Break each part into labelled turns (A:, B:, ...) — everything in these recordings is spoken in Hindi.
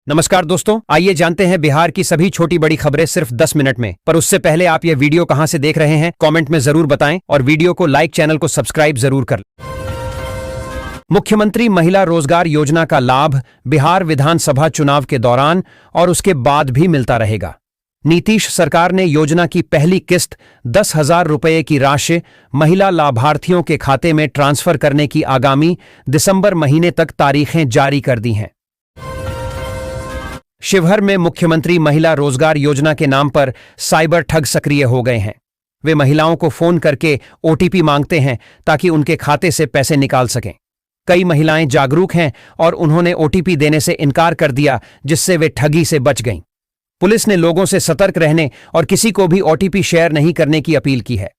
A: नमस्कार दोस्तों, आइए जानते हैं बिहार की सभी छोटी बड़ी खबरें सिर्फ 10 मिनट में। पर उससे पहले आप ये वीडियो कहां से देख रहे हैं कमेंट में जरूर बताएं और वीडियो को लाइक, चैनल को सब्सक्राइब जरूर कर लें। मुख्यमंत्री महिला रोजगार योजना का लाभ बिहार विधानसभा चुनाव के दौरान और उसके बाद भी मिलता रहेगा। नीतीश सरकार ने योजना की पहली किस्त 10,000 रुपये की राशि महिला लाभार्थियों के खाते में ट्रांसफर करने की आगामी दिसंबर महीने तक तारीखें जारी कर दी हैं। शिवहर में मुख्यमंत्री महिला रोजगार योजना के नाम पर साइबर ठग सक्रिय हो गए हैं। वे महिलाओं को फोन करके ओटीपी मांगते हैं ताकि उनके खाते से पैसे निकाल सकें। कई महिलाएं जागरूक हैं और उन्होंने ओटीपी देने से इनकार कर दिया, जिससे वे ठगी से बच गईं। पुलिस ने लोगों से सतर्क रहने और किसी को भी ओटीपी शेयर नहीं करने की अपील की है।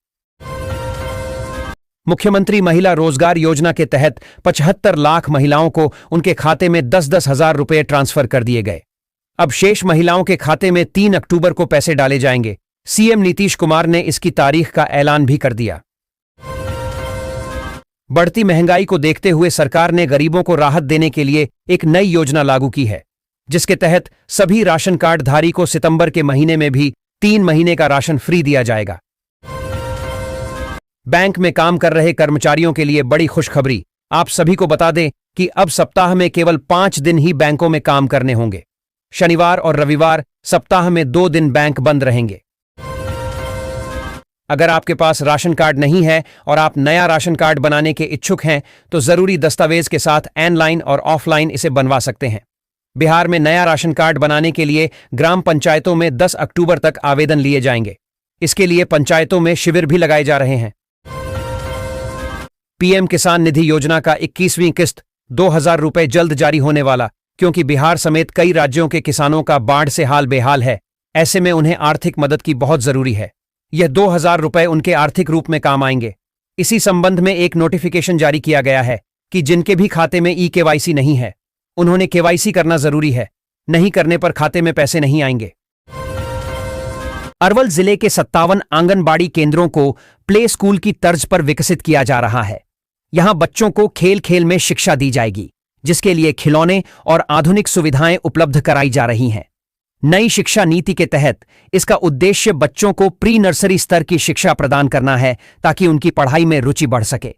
A: मुख्यमंत्री महिला रोजगार योजना के तहत 75 लाख महिलाओं को उनके खाते में 10-10 हजार रुपये ट्रांसफर कर दिए गए। अब शेष महिलाओं के खाते में 3 अक्टूबर को पैसे डाले जाएंगे। सीएम नीतीश कुमार ने इसकी तारीख का ऐलान भी कर दिया। बढ़ती महंगाई को देखते हुए सरकार ने गरीबों को राहत देने के लिए एक नई योजना लागू की है, जिसके तहत सभी राशन कार्ड धारी को सितंबर के महीने में भी 3 महीने का राशन फ्री दिया जाएगा। बैंक में काम कर रहे कर्मचारियों के लिए बड़ी खुशखबरी। आप सभी को बता दें कि अब सप्ताह में केवल 5 दिन ही बैंकों में काम करने होंगे। शनिवार और रविवार सप्ताह में 2 दिन बैंक बंद रहेंगे। अगर आपके पास राशन कार्ड नहीं है और आप नया राशन कार्ड बनाने के इच्छुक हैं तो जरूरी दस्तावेज के साथ ऑनलाइन और ऑफलाइन इसे बनवा सकते हैं। बिहार में नया राशन कार्ड बनाने के लिए ग्राम पंचायतों में 10 अक्टूबर तक आवेदन लिए जाएंगे। इसके लिए पंचायतों में शिविर भी लगाए जा रहे हैं। पीएम किसान निधि योजना का 21वीं किस्त 2,000 रुपये जल्द जारी होने वाला, क्योंकि बिहार समेत कई राज्यों के किसानों का बाढ़ से हाल बेहाल है। ऐसे में उन्हें आर्थिक मदद की बहुत जरूरी है। यह 2,000 रुपये उनके आर्थिक रूप में काम आएंगे। इसी संबंध में एक नोटिफिकेशन जारी किया गया है कि जिनके भी खाते में ई-केवाईसी नहीं है, उन्होंने केवाईसी करना जरूरी है। नहीं करने पर खाते में पैसे नहीं आएंगे। अरवल जिले के 57 आंगनबाड़ी केंद्रों को प्ले स्कूल की तर्ज पर विकसित किया जा रहा है। यहां बच्चों को खेल खेल में शिक्षा दी जाएगी, जिसके लिए खिलौने और आधुनिक सुविधाएं उपलब्ध कराई जा रही हैं। नई शिक्षा नीति के तहत इसका उद्देश्य बच्चों को प्री नर्सरी स्तर की शिक्षा प्रदान करना है, ताकि उनकी पढ़ाई में रुचि बढ़ सके।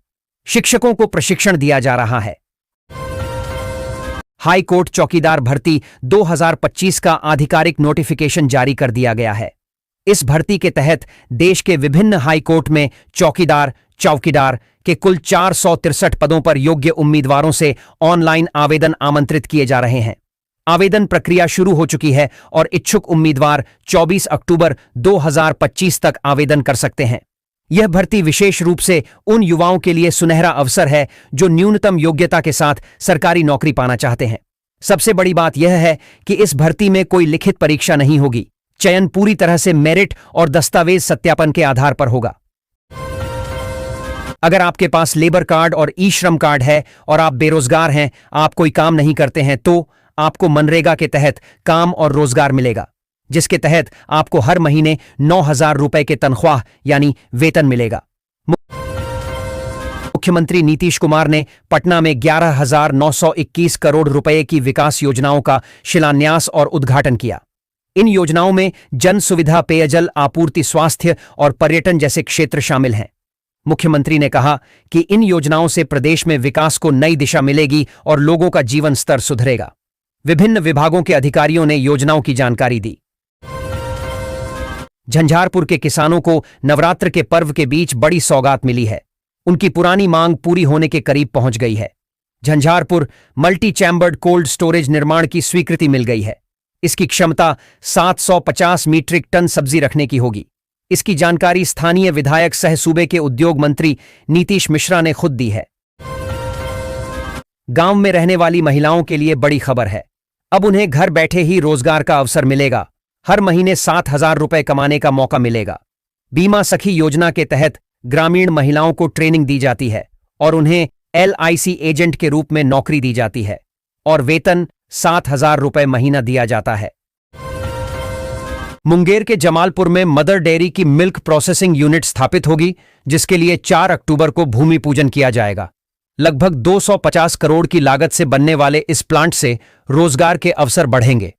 A: शिक्षकों को प्रशिक्षण दिया जा रहा है। हाई कोर्ट चौकीदार भर्ती 2025 का आधिकारिक नोटिफिकेशन जारी कर दिया गया है। इस भर्ती के तहत देश के विभिन्न हाई कोर्ट में चौकीदार के कुल 463 पदों पर योग्य उम्मीदवारों से ऑनलाइन आवेदन आमंत्रित किए जा रहे हैं। आवेदन प्रक्रिया शुरू हो चुकी है और इच्छुक उम्मीदवार 24 अक्टूबर 2025 तक आवेदन कर सकते हैं। यह भर्ती विशेष रूप से उन युवाओं के लिए सुनहरा अवसर है जो न्यूनतम योग्यता के साथ सरकारी नौकरी पाना चाहते हैं। सबसे बड़ी बात यह है कि इस भर्ती में कोई लिखित परीक्षा नहीं होगी। चयन पूरी तरह से मेरिट और दस्तावेज सत्यापन के आधार पर होगा। अगर आपके पास लेबर कार्ड और ई श्रम कार्ड है और आप बेरोजगार हैं, आप कोई काम नहीं करते हैं, तो आपको मनरेगा के तहत काम और रोजगार मिलेगा, जिसके तहत आपको हर महीने 9,000 रुपए के तनख्वाह यानी वेतन मिलेगा। मुख्यमंत्री नीतीश कुमार ने पटना में 11,921 करोड़ रुपए की विकास योजनाओं का शिलान्यास और उद्घाटन किया। इन योजनाओं में जन सुविधा, पेयजल आपूर्ति, स्वास्थ्य और पर्यटन जैसे क्षेत्र शामिल हैं। मुख्यमंत्री ने कहा कि इन योजनाओं से प्रदेश में विकास को नई दिशा मिलेगी और लोगों का जीवन स्तर सुधरेगा। विभिन्न विभागों के अधिकारियों ने योजनाओं की जानकारी दी। झंझारपुर के किसानों को नवरात्र के पर्व के बीच बड़ी सौगात मिली है। उनकी पुरानी मांग पूरी होने के करीब पहुंच गई है। Jhanjharpur multi chambered cold storage निर्माण की स्वीकृति मिल गई है। इसकी क्षमता 750 मीट्रिक टन सब्जी रखने की होगी। इसकी जानकारी स्थानीय विधायक सह सूबे के उद्योग मंत्री नीतीश मिश्रा ने खुद दी है। गांव में रहने वाली महिलाओं के लिए बड़ी खबर है। अब उन्हें घर बैठे ही रोजगार का अवसर मिलेगा। हर महीने 7,000 रुपए कमाने का मौका मिलेगा। बीमा सखी योजना के तहत ग्रामीण महिलाओं को ट्रेनिंग दी जाती है और उन्हें LIC एजेंट के रूप में नौकरी दी जाती है और वेतन 7,000 रुपए महीना दिया जाता है। मुंगेर के जमालपुर में मदर डेयरी की मिल्क प्रोसेसिंग यूनिट स्थापित होगी, जिसके लिए 4 अक्टूबर को भूमि पूजन किया जाएगा। लगभग 250 करोड़ की लागत से बनने वाले इस प्लांट से रोजगार के अवसर बढ़ेंगे।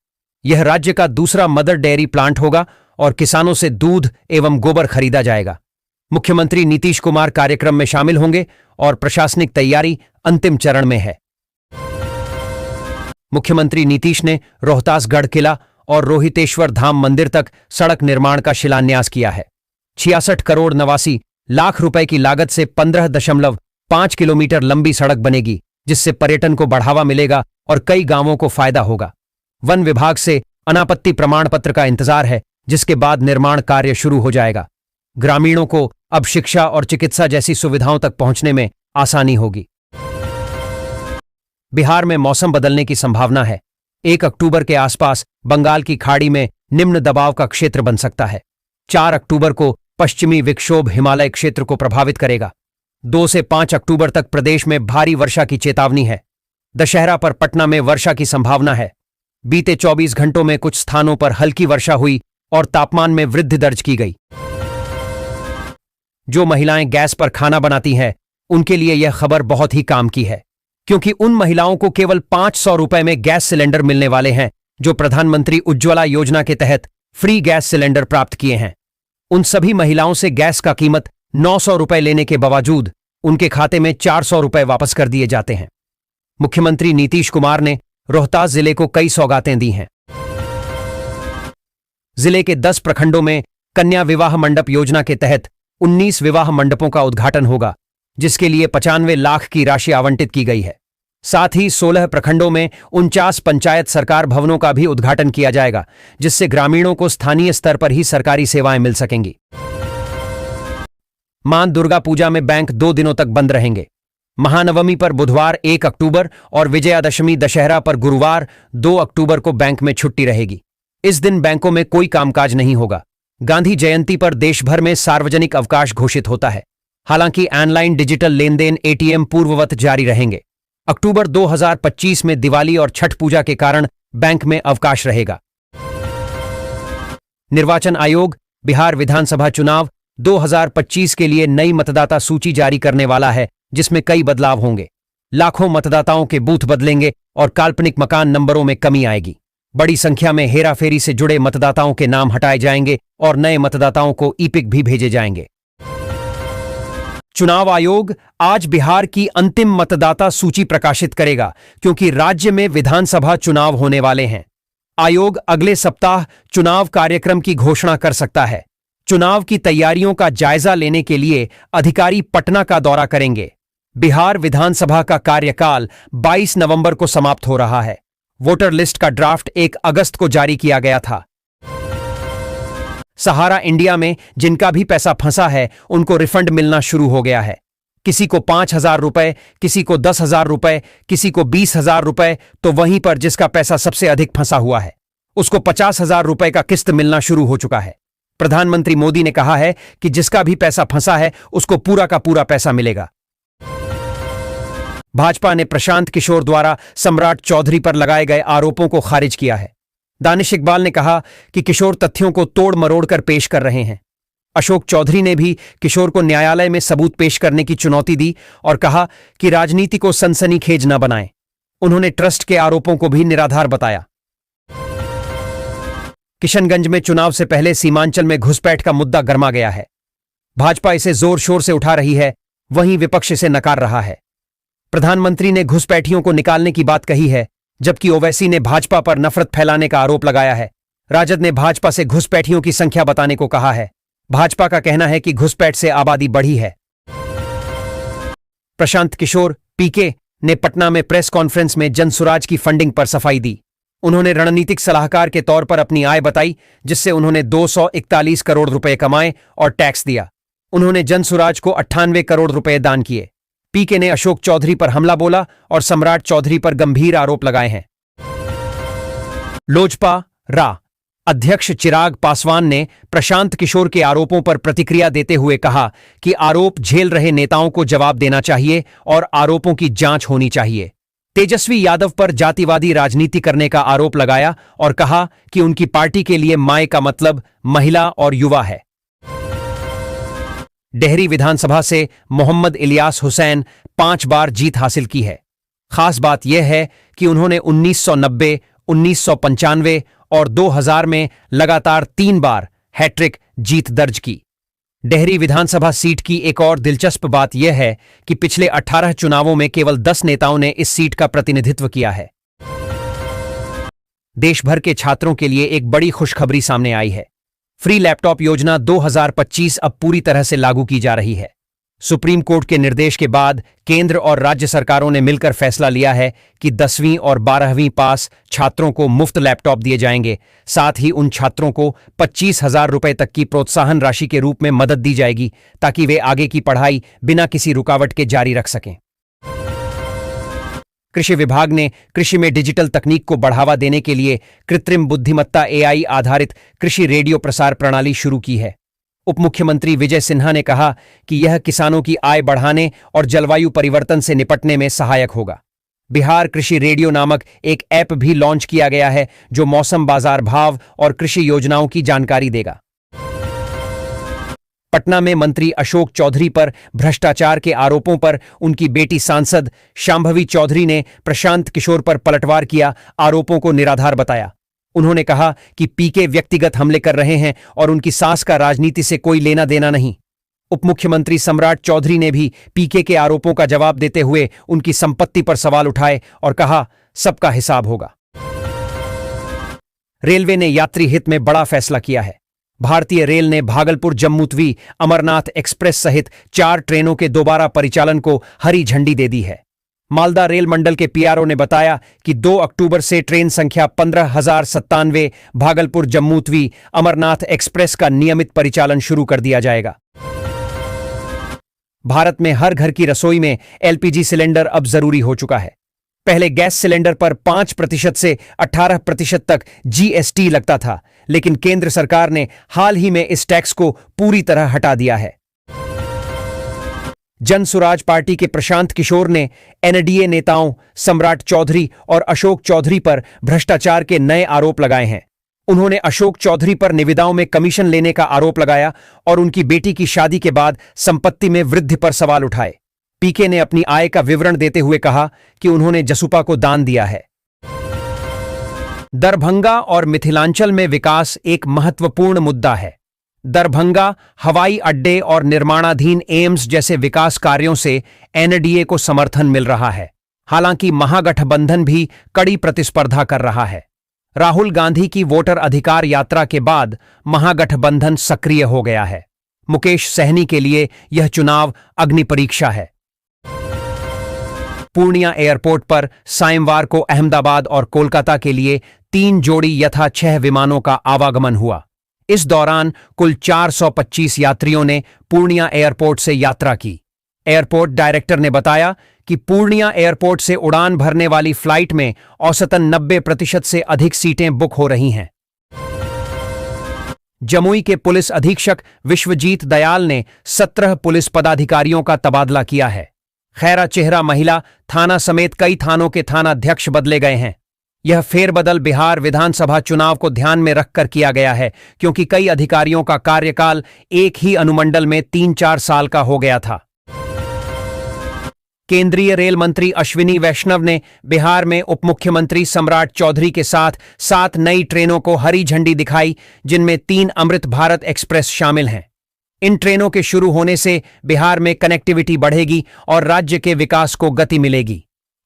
A: यह राज्य का दूसरा मदर डेयरी प्लांट होगा और किसानों से दूध एवं गोबर खरीदा जाएगा। मुख्यमंत्री नीतीश कुमार कार्यक्रम में शामिल होंगे और प्रशासनिक तैयारी अंतिम चरण में है। मुख्यमंत्री नीतीश ने रोहतासगढ़ किला और रोहितेश्वर धाम मंदिर तक सड़क निर्माण का शिलान्यास किया है। 66 करोड़ 89 लाख रुपए की लागत से 15.5 किलोमीटर लंबी सड़क बनेगी, जिससे पर्यटन को बढ़ावा मिलेगा और कई गांवों को फायदा होगा। वन विभाग से अनापत्ति प्रमाण पत्र का इंतजार है, जिसके बाद निर्माण कार्य शुरू हो जाएगा। ग्रामीणों को अब शिक्षा और चिकित्सा जैसी सुविधाओं तक पहुंचने में आसानी होगी। बिहार में मौसम बदलने की संभावना है। 1 अक्टूबर के आसपास बंगाल की खाड़ी में निम्न दबाव का क्षेत्र बन सकता है। 4 अक्टूबर को पश्चिमी विक्षोभ हिमालय क्षेत्र को प्रभावित करेगा। 2 से 5 अक्टूबर तक प्रदेश में भारी वर्षा की चेतावनी है। दशहरा पर पटना में वर्षा की संभावना है। बीते 24 घंटों में कुछ स्थानों पर हल्की वर्षा हुई और तापमान में वृद्धि दर्ज की गई। जो महिलाएं गैस पर खाना बनाती हैं, उनके लिए यह खबर बहुत ही काम की है, क्योंकि उन महिलाओं को केवल 500 रुपए में गैस सिलेंडर मिलने वाले हैं, जो प्रधानमंत्री उज्ज्वला योजना के तहत फ्री गैस सिलेंडर प्राप्त किए हैं। उन सभी महिलाओं से गैस का कीमत 900 रुपए लेने के बावजूद उनके खाते में 400 रुपए वापस कर दिए जाते हैं। मुख्यमंत्री नीतीश कुमार ने रोहतास जिले को कई सौगातें दी हैं। जिले के 10 प्रखंडों में कन्या विवाह मंडप योजना के तहत 19 विवाह मंडपों का उद्घाटन होगा, जिसके लिए 95 लाख की राशि आवंटित की गई है। साथ ही 16 प्रखंडों में 49 पंचायत सरकार भवनों का भी उद्घाटन किया जाएगा, जिससे ग्रामीणों को स्थानीय स्तर पर ही सरकारी सेवाएं मिल सकेंगी। मां दुर्गा पूजा में बैंक 2 दिनों तक बंद रहेंगे। महानवमी पर बुधवार 1 अक्टूबर और विजयादशमी दशहरा पर गुरुवार 2 अक्टूबर को बैंक में छुट्टी रहेगी। इस दिन बैंकों में कोई कामकाज नहीं होगा। गांधी जयंती पर देश भर में सार्वजनिक अवकाश घोषित होता है। हालांकि ऑनलाइन डिजिटल लेनदेन एटीएम पूर्ववत जारी रहेंगे। अक्टूबर 2025 में दिवाली और छठ पूजा के कारण बैंक में अवकाश रहेगा। निर्वाचन आयोग बिहार विधानसभा चुनाव 2025 के लिए नई मतदाता सूची जारी करने वाला है, जिसमें कई बदलाव होंगे। लाखों मतदाताओं के बूथ बदलेंगे और काल्पनिक मकान नंबरों में कमी आएगी। बड़ी संख्या में हेराफेरी से जुड़े मतदाताओं के नाम हटाए जाएंगे और नए मतदाताओं को ईपिक भी भेजे जाएंगे। चुनाव आयोग आज बिहार की अंतिम मतदाता सूची प्रकाशित करेगा, क्योंकि राज्य में विधानसभा चुनाव होने वाले हैं। आयोग अगले सप्ताह चुनाव कार्यक्रम की घोषणा कर सकता है। चुनाव की तैयारियों का जायजा लेने के लिए अधिकारी पटना का दौरा करेंगे। बिहार विधानसभा का कार्यकाल 22 नवंबर को समाप्त हो रहा है। वोटर लिस्ट का ड्राफ्ट 1 अगस्त को जारी किया गया था। सहारा इंडिया में जिनका भी पैसा फंसा है, उनको रिफंड मिलना शुरू हो गया है। किसी को 5,000 रुपए, किसी को 10,000 रुपए, किसी को 20,000 रुपए, तो वहीं पर जिसका पैसा सबसे अधिक फंसा हुआ है, उसको 50,000 रुपए का किस्त मिलना शुरू हो चुका है। प्रधानमंत्री मोदी ने कहा है कि जिसका भी पैसा फंसा है, उसको पूरा का पूरा पैसा मिलेगा। भाजपा ने प्रशांत किशोर द्वारा सम्राट चौधरी पर लगाए गए आरोपों को खारिज किया है। दानिश इकबाल ने कहा कि किशोर तथ्यों को तोड़ मरोड़ कर पेश कर रहे हैं। अशोक चौधरी ने भी किशोर को न्यायालय में सबूत पेश करने की चुनौती दी और कहा कि राजनीति को सनसनीखेज न बनाएं। उन्होंने ट्रस्ट के आरोपों को भी निराधार बताया। किशनगंज में चुनाव से पहले सीमांचल में घुसपैठ का मुद्दा गर्मा गया है। भाजपा इसे जोर शोर से उठा रही है, वहीं विपक्ष इसे नकार रहा है। प्रधानमंत्री ने घुसपैठियों को निकालने की बात कही है, जबकि ओवैसी ने भाजपा पर नफरत फैलाने का आरोप लगाया है। राजद ने भाजपा से घुसपैठियों की संख्या बताने को कहा है। भाजपा का कहना है कि घुसपैठ से आबादी बढ़ी है। प्रशांत किशोर पीके ने पटना में प्रेस कॉन्फ्रेंस में जनसुराज की फंडिंग पर सफाई दी। उन्होंने रणनीतिक सलाहकार के तौर पर अपनी आय बताई, जिससे उन्होंने 241 करोड़ रुपए कमाए और टैक्स दिया। उन्होंने जनसुराज को 98 करोड़ रुपए दान किए। पीके ने अशोक चौधरी पर हमला बोला और सम्राट चौधरी पर गंभीर आरोप लगाए हैं। लोजपा रा अध्यक्ष चिराग पासवान ने प्रशांत किशोर के आरोपों पर प्रतिक्रिया देते हुए कहा कि आरोप झेल रहे नेताओं को जवाब देना चाहिए और आरोपों की जांच होनी चाहिए। तेजस्वी यादव पर जातिवादी राजनीति करने का आरोप लगाया और कहा कि उनकी पार्टी के लिए माय का मतलब महिला और युवा है। डेहरी विधानसभा से मोहम्मद इलियास हुसैन 5 बार जीत हासिल की है। खास बात यह है कि उन्होंने 1990, 1995 और 2000 में लगातार 3 बार हैट्रिक जीत दर्ज की। डेहरी विधानसभा सीट की एक और दिलचस्प बात यह है कि पिछले 18 चुनावों में केवल 10 नेताओं ने इस सीट का प्रतिनिधित्व किया है। देश भर के छात्रों के लिए एक बड़ी खुशखबरी सामने आई है। फ्री लैपटॉप योजना 2025 अब पूरी तरह से लागू की जा रही है। सुप्रीम कोर्ट के निर्देश के बाद केंद्र और राज्य सरकारों ने मिलकर फैसला लिया है कि 10वीं और 12वीं पास छात्रों को मुफ्त लैपटॉप दिए जाएंगे। साथ ही उन छात्रों को 25,000 रुपए तक की प्रोत्साहन राशि के रूप में मदद दी जाएगी ताकि वे आगे की पढ़ाई बिना किसी रुकावट के जारी रख सकें। कृषि विभाग ने कृषि में डिजिटल तकनीक को बढ़ावा देने के लिए कृत्रिम बुद्धिमत्ता AI आधारित कृषि रेडियो प्रसार प्रणाली शुरू की है। उप मुख्यमंत्री विजय सिन्हा ने कहा कि यह किसानों की आय बढ़ाने और जलवायु परिवर्तन से निपटने में सहायक होगा। बिहार कृषि रेडियो नामक एक ऐप भी लॉन्च किया गया है जो मौसम, बाजार भाव और कृषि योजनाओं की जानकारी देगा। पटना में मंत्री अशोक चौधरी पर भ्रष्टाचार के आरोपों पर उनकी बेटी सांसद शांभवी चौधरी ने प्रशांत किशोर पर पलटवार किया, आरोपों को निराधार बताया। उन्होंने कहा कि पीके व्यक्तिगत हमले कर रहे हैं और उनकी सास का राजनीति से कोई लेना देना नहीं। उप मुख्यमंत्री सम्राट चौधरी ने भी पीके के आरोपों का जवाब देते हुए उनकी संपत्ति पर सवाल उठाए और कहा, सबका हिसाब होगा। रेलवे ने यात्री हित में बड़ा फैसला किया है। भारतीय रेल ने भागलपुर जम्मूतवी अमरनाथ एक्सप्रेस सहित 4 ट्रेनों के दोबारा परिचालन को हरी झंडी दे दी है। मालदा रेल मंडल के PRO ने बताया कि 2 अक्टूबर से ट्रेन संख्या 15,097 भागलपुर जम्मूतवी अमरनाथ एक्सप्रेस का नियमित परिचालन शुरू कर दिया जाएगा। भारत में हर घर की रसोई में LPG सिलेंडर अब जरूरी हो चुका है। पहले गैस सिलेंडर पर 5% से 18% तक GST लगता था, लेकिन केंद्र सरकार ने हाल ही में इस टैक्स को पूरी तरह हटा दिया है। जन सुराज पार्टी के प्रशांत किशोर ने NDA नेताओं सम्राट चौधरी और अशोक चौधरी पर भ्रष्टाचार के नए आरोप लगाए हैं। उन्होंने अशोक चौधरी पर निविदाओं में कमीशन लेने का आरोप लगाया और उनकी बेटी की शादी के बाद संपत्ति में वृद्धि पर सवाल उठाए। पीके ने अपनी आय का विवरण देते हुए कहा कि उन्होंने जसुपा को दान दिया है। दरभंगा और मिथिलांचल में विकास एक महत्वपूर्ण मुद्दा है। दरभंगा हवाई अड्डे और निर्माणाधीन एम्स जैसे विकास कार्यों से NDA को समर्थन मिल रहा है। हालांकि महागठबंधन भी कड़ी प्रतिस्पर्धा कर रहा है। राहुल गांधी की वोटर अधिकार यात्रा के बाद महागठबंधन सक्रिय हो गया है। मुकेश सहनी के लिए यह चुनाव अग्नि परीक्षा है। पूर्णिया एयरपोर्ट पर सायंवार को अहमदाबाद और कोलकाता के लिए 3 जोड़ी यथा 6 विमानों का आवागमन हुआ। इस दौरान कुल 425 यात्रियों ने पूर्णिया एयरपोर्ट से यात्रा की। एयरपोर्ट डायरेक्टर ने बताया कि पूर्णिया एयरपोर्ट से उड़ान भरने वाली फ्लाइट में औसतन 90% से अधिक सीटें बुक हो रही हैं। जमुई के पुलिस अधीक्षक विश्वजीत दयाल ने 17 पुलिस पदाधिकारियों का तबादला किया है। खैरा चेहरा महिला थाना समेत कई थानों के थानाध्यक्ष बदले गए हैं। यह फेरबदल बिहार विधानसभा चुनाव को ध्यान में रखकर किया गया है, क्योंकि कई अधिकारियों का कार्यकाल एक ही अनुमंडल में 3-4 साल का हो गया था। केंद्रीय रेल मंत्री अश्विनी वैष्णव ने बिहार में उप मुख्यमंत्री सम्राट चौधरी के साथ 7 नई ट्रेनों को हरी झंडी दिखाई, जिनमें 3 अमृत भारत एक्सप्रेस शामिल हैं। इन ट्रेनों के शुरू होने से बिहार में कनेक्टिविटी बढ़ेगी और राज्य के विकास को गति मिलेगी।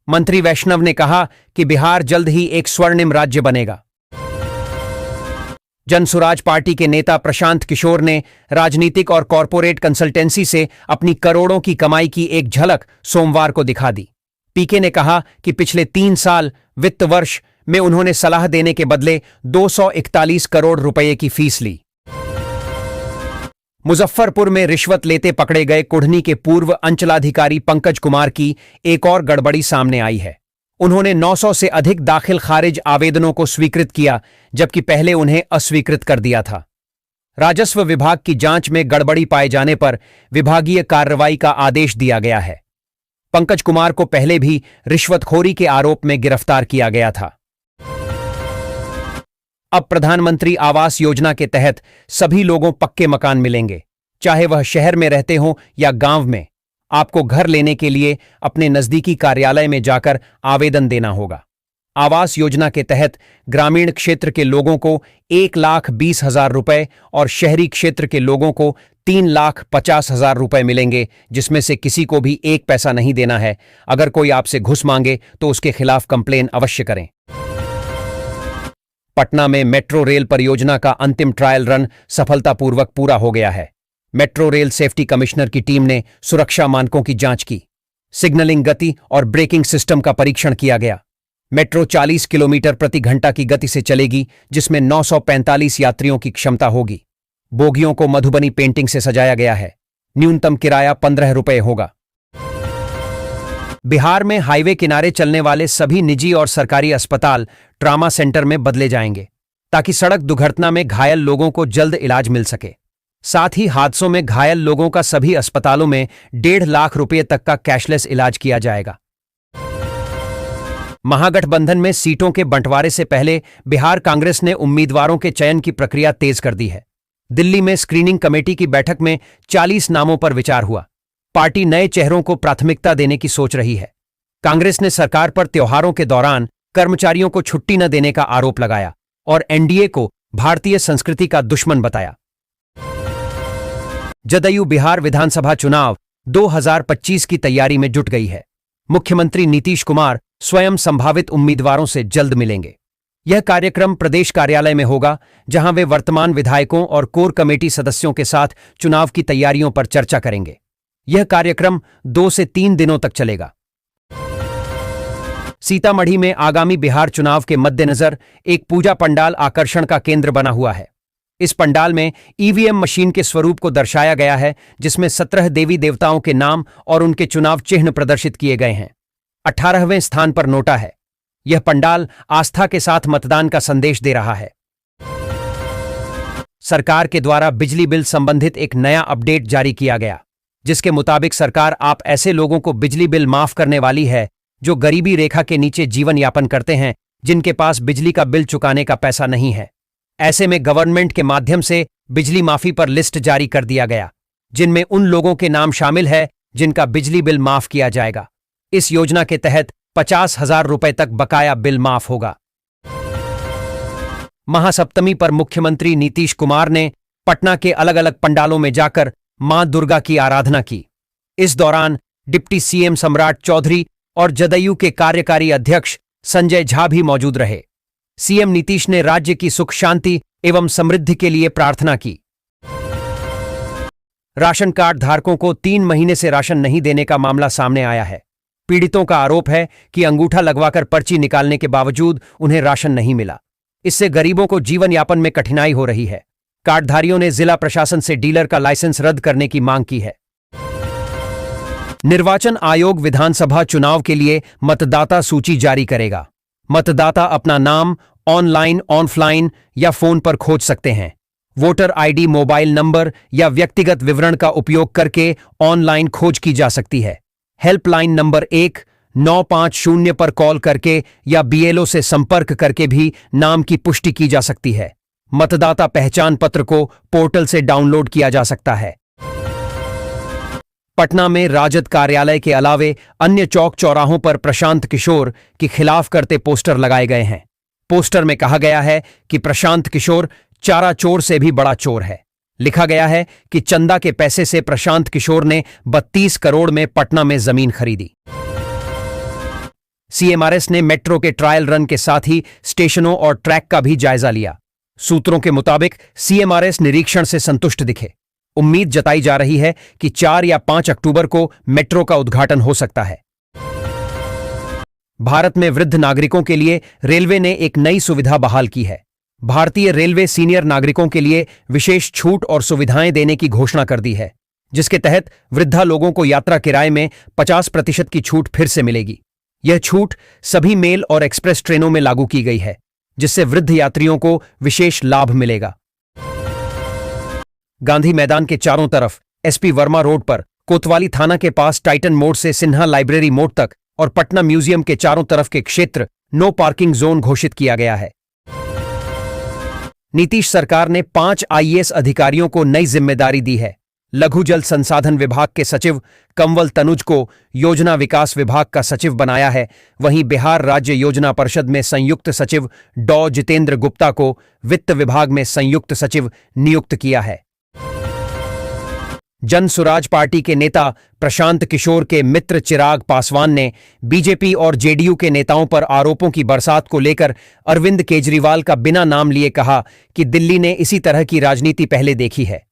A: मंत्री वैष्णव ने कहा कि बिहार जल्द ही एक स्वर्णिम राज्य बनेगा। जनसुराज पार्टी के नेता प्रशांत किशोर ने राजनीतिक और कॉरपोरेट कंसल्टेंसी से अपनी करोड़ों की कमाई की एक झलक सोमवार को दिखा दी। पीके ने कहा कि पिछले 3 साल वित्त वर्ष में उन्होंने सलाह देने के बदले 241 करोड़ रुपए की फीस ली। मुजफ्फरपुर में रिश्वत लेते पकड़े गए कुढ़नी के पूर्व अंचलाधिकारी पंकज कुमार की एक और गड़बड़ी सामने आई है। उन्होंने 900 से अधिक दाखिल खारिज आवेदनों को स्वीकृत किया, जबकि पहले उन्हें अस्वीकृत कर दिया था। राजस्व विभाग की जांच में गड़बड़ी पाए जाने पर विभागीय कार्रवाई का आदेश दिया गया है। पंकज कुमार को पहले भी रिश्वतखोरी के आरोप में गिरफ्तार किया गया था। अब प्रधानमंत्री आवास योजना के तहत सभी लोगों पक्के मकान मिलेंगे। चाहे वह शहर में रहते हों या गांव में। आपको घर लेने के लिए अपने नजदीकी कार्यालय में जाकर आवेदन देना होगा। आवास योजना के तहत ग्रामीण क्षेत्र के लोगों को 1,20,000 रुपए और शहरी क्षेत्र के लोगों को 3,50,000 रुपए मिलेंगे, जिसमें से किसी को भी एक पैसा नहीं देना है। अगर कोई आपसे घुस मांगे तो उसके खिलाफ कंप्लेन अवश्य करें। पटना में मेट्रो रेल परियोजना का अंतिम ट्रायल रन सफलतापूर्वक पूरा हो गया है। मेट्रो रेल सेफ्टी कमिश्नर की टीम ने सुरक्षा मानकों की जांच की, सिग्नलिंग गति और ब्रेकिंग सिस्टम का परीक्षण किया गया। मेट्रो 40 किलोमीटर प्रति घंटा की गति से चलेगी, जिसमें 945 यात्रियों की क्षमता होगी। बोगियों को मधुबनी पेंटिंग से सजाया गया है। न्यूनतम किराया 15 रुपए होगा। बिहार में हाईवे किनारे चलने वाले सभी निजी और सरकारी अस्पताल ट्रामा सेंटर में बदले जाएंगे, ताकि सड़क दुर्घटना में घायल लोगों को जल्द इलाज मिल सके। साथ ही हादसों में घायल लोगों का सभी अस्पतालों में 1.5 लाख रुपये तक का कैशलेस इलाज किया जाएगा। महागठबंधन में सीटों के बंटवारे से पहले बिहार कांग्रेस ने उम्मीदवारों के चयन की प्रक्रिया तेज कर दी है। दिल्ली में स्क्रीनिंग कमेटी की बैठक में 40 नामों पर विचार हुआ। पार्टी नए चेहरों को प्राथमिकता देने की सोच रही है। कांग्रेस ने सरकार पर त्योहारों के दौरान कर्मचारियों को छुट्टी न देने का आरोप लगाया और एनडीए को भारतीय संस्कृति का दुश्मन बताया। जदयू बिहार विधानसभा चुनाव 2025 की तैयारी में जुट गई है। मुख्यमंत्री नीतीश कुमार स्वयं संभावित उम्मीदवारों से जल्द मिलेंगे। यह कार्यक्रम प्रदेश कार्यालय में होगा, जहां वे वर्तमान विधायकों और कोर कमेटी सदस्यों के साथ चुनाव की तैयारियों पर चर्चा करेंगे। यह कार्यक्रम 2 से 3 दिनों तक चलेगा। सीतामढ़ी में आगामी बिहार चुनाव के मद्देनजर एक पूजा पंडाल आकर्षण का केंद्र बना हुआ है। इस पंडाल में ईवीएम मशीन के स्वरूप को दर्शाया गया है, जिसमें 17 देवी देवताओं के नाम और उनके चुनाव चिन्ह प्रदर्शित किए गए हैं। 18वें स्थान पर नोटा है। यह पंडाल आस्था के साथ मतदान का संदेश दे रहा है। सरकार के द्वारा बिजली बिल संबंधित एक नया अपडेट जारी किया गया, जिसके मुताबिक सरकार आप ऐसे लोगों को बिजली बिल माफ करने वाली है जो गरीबी रेखा के नीचे जीवन यापन करते हैं, जिनके पास बिजली का बिल चुकाने का पैसा नहीं है। ऐसे में गवर्नमेंट के माध्यम से बिजली माफी पर लिस्ट जारी कर दिया गया, जिनमें उन लोगों के नाम शामिल है जिनका बिजली बिल माफ किया जाएगा। इस योजना के तहत 50,000 रुपए तक बकाया बिल माफ होगा। महासप्तमी पर मुख्यमंत्री नीतीश कुमार ने पटना के अलग अलग पंडालों में जाकर मां दुर्गा की आराधना की। इस दौरान डिप्टी सीएम सम्राट चौधरी और जदयू के कार्यकारी अध्यक्ष संजय झा भी मौजूद रहे। सीएम नीतीश ने राज्य की सुख शांति एवं समृद्धि के लिए प्रार्थना की। राशन कार्ड धारकों को 3 महीने से राशन नहीं देने का मामला सामने आया है। पीड़ितों का आरोप है कि अंगूठा लगवाकर पर्ची निकालने के बावजूद उन्हें राशन नहीं मिला। इससे गरीबों को जीवन यापन में कठिनाई हो रही है। कार्डधारियों ने जिला प्रशासन से डीलर का लाइसेंस रद्द करने की मांग की है। निर्वाचन आयोग विधानसभा चुनाव के लिए मतदाता सूची जारी करेगा। मतदाता अपना नाम ऑनलाइन, ऑफलाइन या फोन पर खोज सकते हैं। वोटर आईडी, मोबाइल नंबर या व्यक्तिगत विवरण का उपयोग करके ऑनलाइन खोज की जा सकती है। हेल्पलाइन नंबर 1950 पर कॉल करके या बीएलओ से संपर्क करके भी नाम की पुष्टि की जा सकती है। मतदाता पहचान पत्र को पोर्टल से डाउनलोड किया जा सकता है। पटना में राजद कार्यालय के अलावे अन्य चौक चौराहों पर प्रशांत किशोर के खिलाफ करते पोस्टर लगाए गए हैं। पोस्टर में कहा गया है कि प्रशांत किशोर चारा चोर से भी बड़ा चोर है। लिखा गया है कि चंदा के पैसे से प्रशांत किशोर ने 32 करोड़ में पटना में जमीन खरीदी। सीएमआरएस ने मेट्रो के ट्रायल रन के साथ ही स्टेशनों और ट्रैक का भी जायजा लिया। सूत्रों के मुताबिक सीएमआरएस निरीक्षण से संतुष्ट दिखे। उम्मीद जताई जा रही है कि 4 या 5 अक्टूबर को मेट्रो का उद्घाटन हो सकता है। भारत में वृद्ध नागरिकों के लिए रेलवे ने एक नई सुविधा बहाल की है। भारतीय रेलवे सीनियर नागरिकों के लिए विशेष छूट और सुविधाएं देने की घोषणा कर दी है, जिसके तहत वृद्धा लोगों को यात्रा किराए में 50% की छूट फिर से मिलेगी। यह छूट सभी मेल और एक्सप्रेस ट्रेनों में लागू की गई है, जिससे वृद्ध यात्रियों को विशेष लाभ मिलेगा। गांधी मैदान के चारों तरफ एसपी वर्मा रोड पर, कोतवाली थाना के पास टाइटन मोड़ से सिन्हा लाइब्रेरी मोड़ तक और पटना म्यूजियम के चारों तरफ के क्षेत्र नो पार्किंग जोन घोषित किया गया है। नीतीश सरकार ने 5 आईएएस अधिकारियों को नई जिम्मेदारी दी है। लघु जल संसाधन विभाग के सचिव कंवल तनुज को योजना विकास विभाग का सचिव बनाया है। वहीं बिहार राज्य योजना परिषद में संयुक्त सचिव डॉ जितेंद्र गुप्ता को वित्त विभाग में संयुक्त सचिव नियुक्त किया है। जन सुराज पार्टी के नेता प्रशांत किशोर के मित्र चिराग पासवान ने बीजेपी और जेडीयू के नेताओं पर आरोपों की बरसात को लेकर अरविंद केजरीवाल का बिना नाम लिए कहा कि दिल्ली ने इसी तरह की राजनीति पहले देखी है।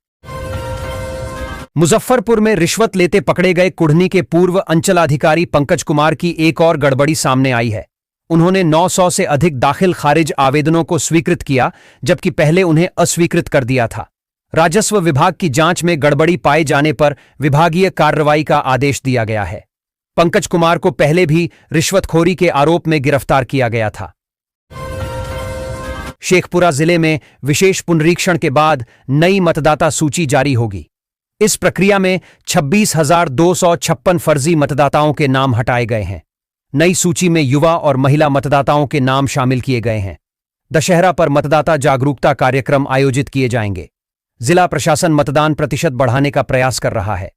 A: मुजफ्फरपुर में रिश्वत लेते पकड़े गए कुढ़नी के पूर्व अंचलाधिकारी पंकज कुमार की एक और गड़बड़ी सामने आई है। उन्होंने 900 से अधिक दाखिल खारिज आवेदनों को स्वीकृत किया, जबकि पहले उन्हें अस्वीकृत कर दिया था। राजस्व विभाग की जांच में गड़बड़ी पाए जाने पर विभागीय कार्रवाई का आदेश दिया गया है। पंकज कुमार को पहले भी रिश्वतखोरी के आरोप में गिरफ्तार किया गया था। शेखपुरा जिले में विशेष पुनरीक्षण के बाद नई मतदाता सूची जारी होगी। इस प्रक्रिया में 26,256 फर्जी मतदाताओं के नाम हटाए गए हैं। नई सूची में युवा और महिला मतदाताओं के नाम शामिल किए गए हैं। दशहरा पर मतदाता जागरूकता कार्यक्रम आयोजित किए जाएंगे। जिला प्रशासन मतदान प्रतिशत बढ़ाने का प्रयास कर रहा है।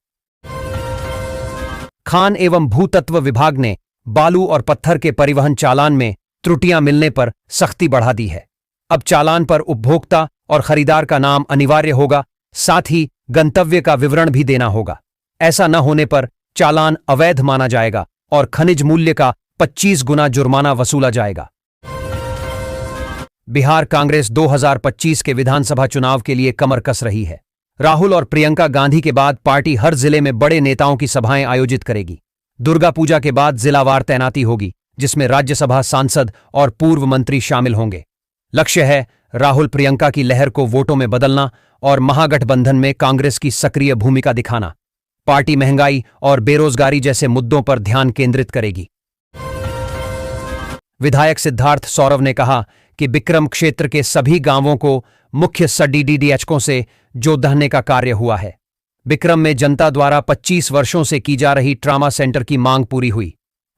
A: खान एवं भूतत्व विभाग ने बालू और पत्थर के परिवहन चालान में त्रुटियां मिलने पर सख्ती बढ़ा दी है। अब चालान पर उपभोक्ता और खरीदार का नाम अनिवार्य होगा, साथ ही गंतव्य का विवरण भी देना होगा। ऐसा न होने पर चालान अवैध माना जाएगा और खनिज मूल्य का 25 गुना जुर्माना वसूला जाएगा। बिहार कांग्रेस 2025 के विधानसभा चुनाव के लिए कमर कस रही है। राहुल और प्रियंका गांधी के बाद पार्टी हर जिले में बड़े नेताओं की सभाएं आयोजित करेगी। दुर्गा पूजा के बाद जिलावार तैनाती होगी, जिसमें राज्यसभा सांसद और पूर्व मंत्री शामिल होंगे। लक्ष्य है राहुल प्रियंका की लहर को वोटों में बदलना और महागठबंधन में कांग्रेस की सक्रिय भूमिका दिखाना। पार्टी महंगाई और बेरोजगारी जैसे मुद्दों पर ध्यान केंद्रित करेगी। विधायक सिद्धार्थ सौरव ने कहा कि बिक्रम क्षेत्र के सभी गांवों को मुख्य सडीडीडीएचकों से जोड़ने का कार्य हुआ है। बिक्रम में जनता द्वारा 25 वर्षों से की जा रही ट्रामा सेंटर की मांग पूरी हुई।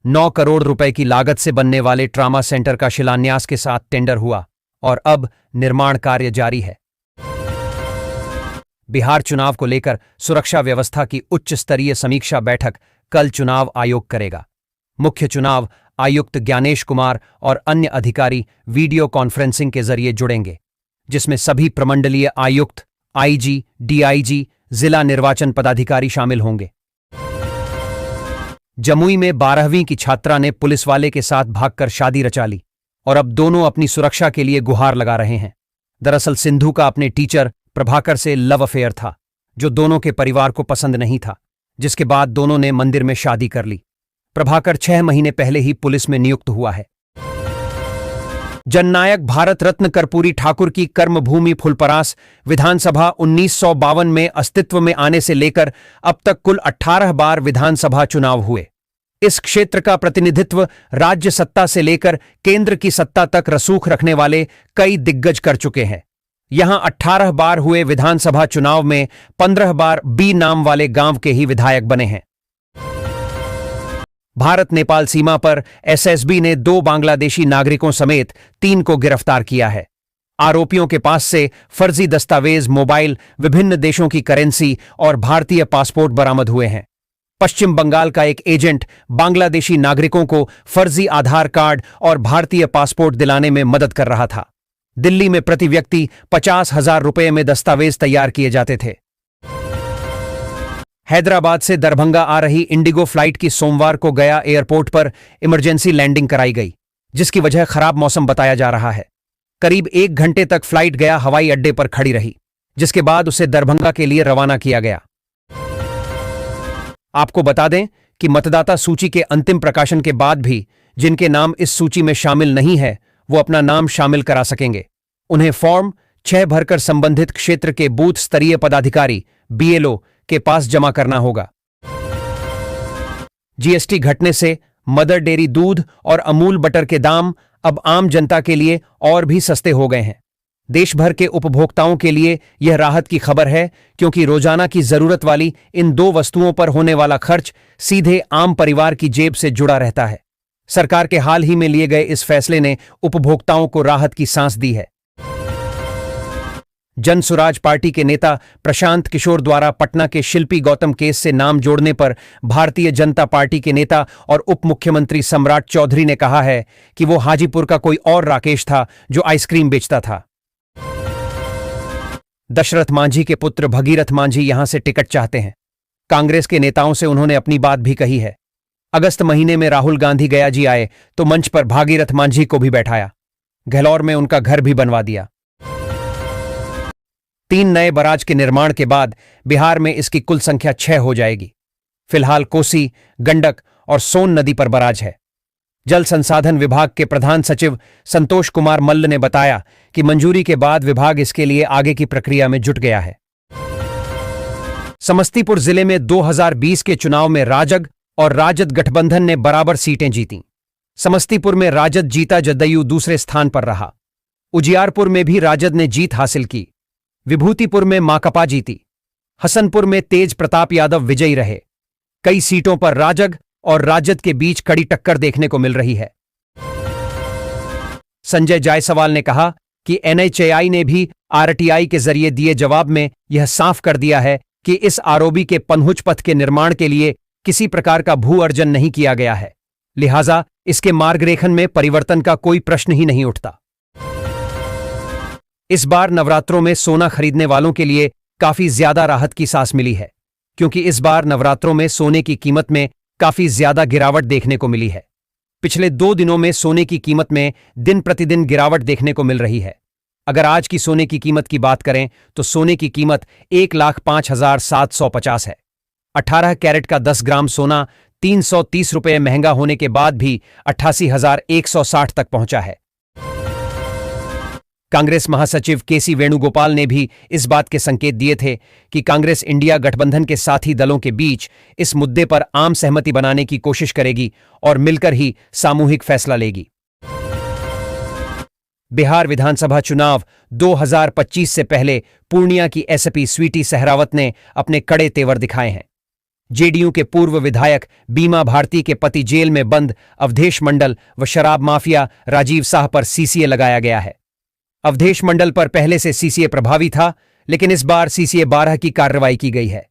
A: 9 करोड़ रुपए की लागत से बनने वाले ट्रामा सेंटर का शिलान्यास के साथ टेंडर हुआ और अब निर्माण कार्य जारी है। बिहार चुनाव को लेकर सुरक्षा व्यवस्था की उच्च स्तरीय समीक्षा बैठक कल चुनाव आयोग करेगा। मुख्य चुनाव आयुक्त ज्ञानेश कुमार और अन्य अधिकारी वीडियो कॉन्फ्रेंसिंग के जरिए जुड़ेंगे, जिसमें सभी प्रमंडलीय आयुक्त, आईजी, डीआईजी, जिला निर्वाचन पदाधिकारी शामिल होंगे। जमुई में 12वीं की छात्रा ने पुलिस वाले के साथ भागकर शादी रचा ली और अब दोनों अपनी सुरक्षा के लिए गुहार लगा रहे हैं। दरअसल सिंधु का अपने टीचर प्रभाकर से लव अफेयर था, जो दोनों के परिवार को पसंद नहीं था, जिसके बाद दोनों ने मंदिर में शादी कर ली। प्रभाकर 6 महीने पहले ही पुलिस में नियुक्त हुआ है। जननायक भारत रत्न कर्पूरी ठाकुर की कर्मभूमि फुलपरास विधानसभा 1952 में अस्तित्व में आने से लेकर अब तक कुल 18 बार विधानसभा चुनाव हुए। इस क्षेत्र का प्रतिनिधित्व राज्य सत्ता से लेकर केंद्र की सत्ता तक रसूख रखने वाले कई दिग्गज कर चुके हैं। यहां 18 बार हुए विधानसभा चुनाव में 15 बार बी नाम वाले गांव के ही विधायक बने हैं। भारत नेपाल सीमा पर एसएसबी ने 2 बांग्लादेशी नागरिकों समेत 3 को गिरफ्तार किया है। आरोपियों के पास से फर्जी दस्तावेज, मोबाइल, विभिन्न देशों की करेंसी और भारतीय पासपोर्ट बरामद हुए हैं। पश्चिम बंगाल का एक एजेंट बांग्लादेशी नागरिकों को फर्जी आधार कार्ड और भारतीय पासपोर्ट दिलाने में मदद कर रहा था। दिल्ली में प्रति व्यक्ति 50,000 रुपए में दस्तावेज तैयार किए जाते थे। हैदराबाद से दरभंगा आ रही इंडिगो फ्लाइट की सोमवार को गया एयरपोर्ट पर इमरजेंसी लैंडिंग कराई गई, जिसकी वजह खराब मौसम बताया जा रहा है। करीब 1 घंटे तक फ्लाइट गया हवाई अड्डे पर खड़ी रही, जिसके बाद उसे दरभंगा के लिए रवाना किया गया। आपको बता दें कि मतदाता सूची के अंतिम प्रकाशन के बाद भी जिनके नाम इस सूची में शामिल नहीं है, वो अपना नाम शामिल करा सकेंगे। उन्हें फॉर्म 6 भरकर संबंधित क्षेत्र के बूथ स्तरीय पदाधिकारी बीएलओ के पास जमा करना होगा। जीएसटी घटने से मदर डेयरी दूध और अमूल बटर के दाम अब आम जनता के लिए और भी सस्ते हो गए हैं। देश भर के उपभोक्ताओं के लिए यह राहत की खबर है, क्योंकि रोजाना की जरूरत वाली इन 2 वस्तुओं पर होने वाला खर्च सीधे आम परिवार की जेब से जुड़ा रहता है। सरकार के हाल ही में लिए गए इस फैसले ने उपभोक्ताओं को राहत की सांस दी है। जनसुराज पार्टी के नेता प्रशांत किशोर द्वारा पटना के शिल्पी गौतम केस से नाम जोड़ने पर भारतीय जनता पार्टी के नेता और उप मुख्यमंत्री सम्राट चौधरी ने कहा है कि वो हाजीपुर का कोई और राकेश था जो आइसक्रीम बेचता था। दशरथ मांझी के पुत्र भगीरथ मांझी यहां से टिकट चाहते हैं। कांग्रेस के नेताओं से उन्होंने अपनी बात भी कही है। अगस्त महीने में राहुल गांधी गया जी आए तो मंच पर भागीरथ मांझी को भी बैठाया। गहलौर में उनका घर भी बनवा दिया। 3 नए बराज के निर्माण के बाद बिहार में इसकी कुल संख्या 6 हो जाएगी। फिलहाल कोसी, गंडक और सोन नदी पर बराज है। जल संसाधन विभाग के प्रधान सचिव संतोष कुमार मल्ल ने बताया कि मंजूरी के बाद विभाग इसके लिए आगे की प्रक्रिया में जुट गया है। समस्तीपुर जिले में 2020 के चुनाव में राजग और राजद गठबंधन ने बराबर सीटें जीतीं। समस्तीपुर में राजद जीता, जदयू दूसरे स्थान पर रहा। उजियारपुर में भी राजद ने जीत हासिल की। विभूतिपुर में माकपा जीती। हसनपुर में तेज प्रताप यादव विजयी रहे। कई सीटों पर राजग और राजद के बीच कड़ी टक्कर देखने को मिल रही है। संजय जायसवाल ने कहा कि एनएचएआई ने भी आरटीआई के जरिए दिए जवाब में यह साफ कर दिया है कि इस आरओबी के पनहुच पथ के निर्माण के लिए किसी प्रकार का भू अर्जन नहीं किया गया है, लिहाजा इसके मार्गरेखन में परिवर्तन का कोई प्रश्न ही नहीं उठता। इस बार नवरात्रों में सोना खरीदने वालों के लिए काफी ज्यादा राहत की सांस मिली है, क्योंकि इस बार नवरात्रों में सोने की कीमत में काफी ज्यादा गिरावट देखने को मिली है। पिछले 2 दिनों में सोने की कीमत में दिन प्रतिदिन गिरावट देखने को मिल रही है। अगर आज की सोने की कीमत की बात करें तो सोने की कीमत 1,05,750 है। 18 कैरेट का 10 ग्राम सोना 330 रुपये महंगा होने के बाद भी 88,160 तक पहुंचा है। कांग्रेस महासचिव केसी वेणुगोपाल ने भी इस बात के संकेत दिए थे कि कांग्रेस इंडिया गठबंधन के साथी दलों के बीच इस मुद्दे पर आम सहमति बनाने की कोशिश करेगी और मिलकर ही सामूहिक फैसला लेगी। बिहार विधानसभा चुनाव 2025 से पहले पूर्णिया की एसपी स्वीटी सहरावत ने अपने कड़े तेवर दिखाए हैं। जेडीयू के पूर्व विधायक बीमा भारती के पति जेल में बंद अवधेश मंडल व शराब माफिया राजीव शाह पर सीसीए लगाया गया है। अवधेश मंडल पर पहले से सीसीए प्रभावी था, लेकिन इस बार सीसीए 12 की कार्रवाई की गई है।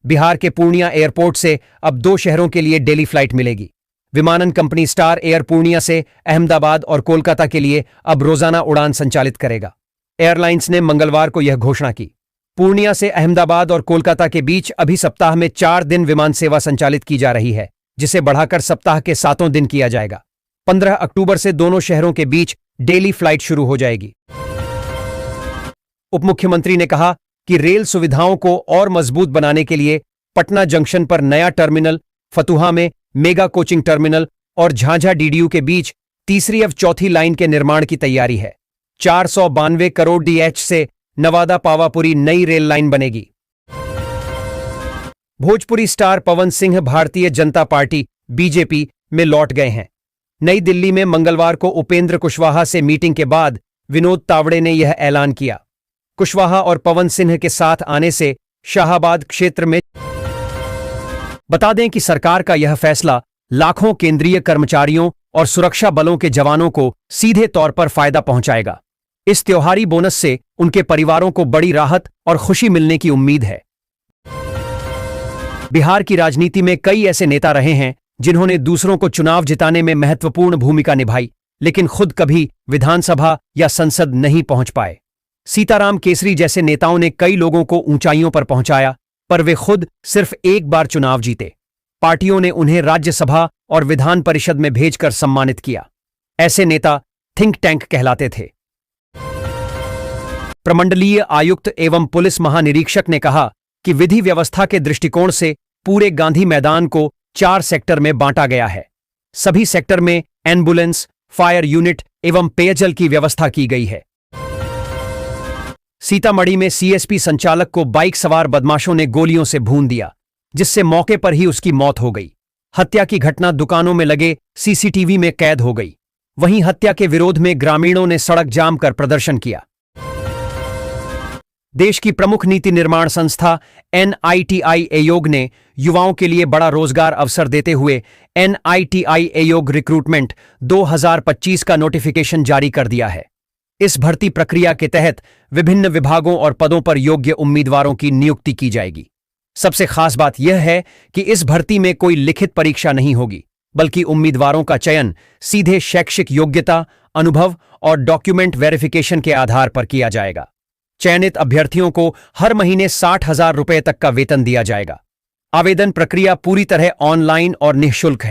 A: बिहार के पूर्णिया एयरपोर्ट से अब 2 शहरों के लिए डेली फ्लाइट मिलेगी। विमानन कंपनी स्टार एयर पूर्णिया से अहमदाबाद और कोलकाता के लिए अब रोजाना उड़ान संचालित करेगा। एयरलाइंस ने मंगलवार को यह घोषणा की। पूर्णिया से अहमदाबाद और कोलकाता के बीच अभी सप्ताह में 4 दिन विमान सेवा संचालित की जा रही है, जिसे बढ़ाकर सप्ताह के 7 दिन किया जाएगा। 15 अक्टूबर से दोनों शहरों के बीच डेली फ्लाइट शुरू हो जाएगी। उप मुख्यमंत्री ने कहा कि रेल सुविधाओं को और मजबूत बनाने के लिए पटना जंक्शन पर नया टर्मिनल, फतुहा में मेगा कोचिंग टर्मिनल और झांझा डीडीयू के बीच तीसरी अब चौथी लाइन के निर्माण की तैयारी है। 492 करोड़ डीएच से नवादा पावापुरी नई रेल लाइन बनेगी। Bhojpuri star Pawan Singh Bharatiya Janata party BJP में लौट गए हैं। नई दिल्ली में मंगलवार को उपेंद्र कुशवाहा से मीटिंग के बाद विनोद तावड़े ने यह ऐलान किया। कुशवाहा और पवन सिंह के साथ आने से शाहाबाद क्षेत्र में बता दें कि सरकार का यह फैसला लाखों केंद्रीय कर्मचारियों और सुरक्षा बलों के जवानों को सीधे तौर पर फायदा पहुंचाएगा। इस त्योहारी बोनस से उनके परिवारों को बड़ी राहत और खुशी मिलने की उम्मीद है। बिहार की राजनीति में कई ऐसे नेता रहे हैं जिन्होंने दूसरों को चुनाव जिताने में महत्वपूर्ण भूमिका निभाई, लेकिन खुद कभी विधानसभा या संसद नहीं पहुंच पाए। सीताराम केसरी जैसे नेताओं ने कई लोगों को ऊंचाइयों पर पहुंचाया, पर वे खुद सिर्फ एक बार चुनाव जीते। पार्टियों ने उन्हें राज्यसभा और विधान परिषद में भेजकर सम्मानित किया। ऐसे नेता थिंक टैंक कहलाते थे। प्रमंडलीय आयुक्त एवं पुलिस महानिरीक्षक ने कहा कि विधि व्यवस्था के दृष्टिकोण से पूरे गांधी मैदान को 4 सेक्टर में बांटा गया है। सभी सेक्टर में एम्बुलेंस, फायर यूनिट एवं पेयजल की व्यवस्था की गई है। सीतामढ़ी में सीएसपी संचालक को बाइक सवार बदमाशों ने गोलियों से भून दिया, जिससे मौके पर ही उसकी मौत हो गई। हत्या की घटना दुकानों में लगे सीसीटीवी में कैद हो गई। वहीं हत्या के विरोध में ग्रामीणों ने सड़क जाम कर प्रदर्शन किया। देश की प्रमुख नीति निर्माण संस्था एनआईटीआई आयोग ने युवाओं के लिए बड़ा रोजगार अवसर देते हुए एनआईटीआई आयोग रिक्रूटमेंट 2025 का नोटिफिकेशन जारी कर दिया है। इस भर्ती प्रक्रिया के तहत विभिन्न विभागों और पदों पर योग्य उम्मीदवारों की नियुक्ति की जाएगी। सबसे खास बात यह है कि इस भर्ती में कोई लिखित परीक्षा नहीं होगी, बल्कि उम्मीदवारों का चयन सीधे शैक्षिक योग्यता, अनुभव और डॉक्यूमेंट वेरिफिकेशन के आधार पर किया जाएगा। चयनित अभ्यर्थियों को हर महीने 60,000 रुपए तक का वेतन दिया जाएगा। आवेदन प्रक्रिया पूरी तरह ऑनलाइन और निःशुल्क है।